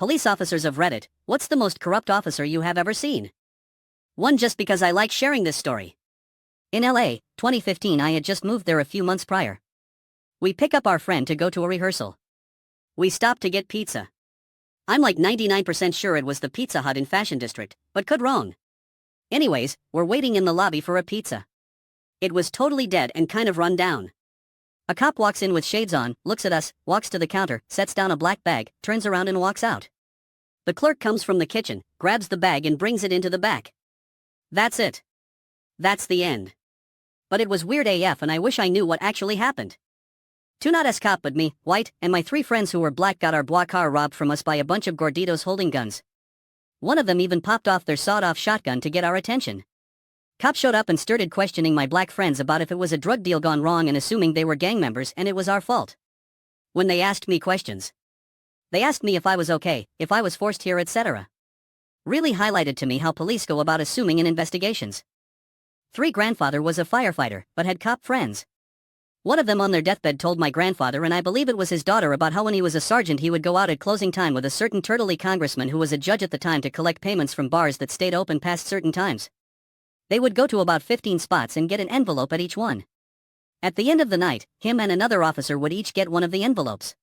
Police officers of Reddit, what's the most corrupt officer you have ever seen? One, just because I like sharing this story. In LA, 2015, I had just moved there a few months prior. We pick up our friend to go to a rehearsal. We stop to get pizza. I'm like 99% sure it was the Pizza Hut in Fashion District, but could wrong. Anyways, we're waiting in the lobby for a pizza. It was totally dead and kind of run down. A cop walks in with shades on, looks at us, walks to the counter, sets down a black bag, turns around and walks out. The clerk comes from the kitchen, grabs the bag and brings it into the back. That's it. That's the end. But it was weird AF and I wish I knew what actually happened. Two not as cop but me, white, and my three friends who were black got our bois car robbed from us by a bunch of gorditos holding guns. One of them even popped off their sawed-off shotgun to get our attention. Cops showed up and started questioning my black friends about if it was a drug deal gone wrong and assuming they were gang members and it was our fault. When they asked me questions, they asked me if I was okay, if I was forced here, etc. Really highlighted to me how police go about assuming in investigations. 3 grandfather was a firefighter, but had cop friends. One of them on their deathbed told my grandfather, and I believe it was his daughter, about how when he was a sergeant he would go out at closing time with a certain turtley congressman who was a judge at the time to collect payments from bars that stayed open past certain times. They would go to about 15 spots and get an envelope at each one. At the end of the night, him and another officer would each get one of the envelopes.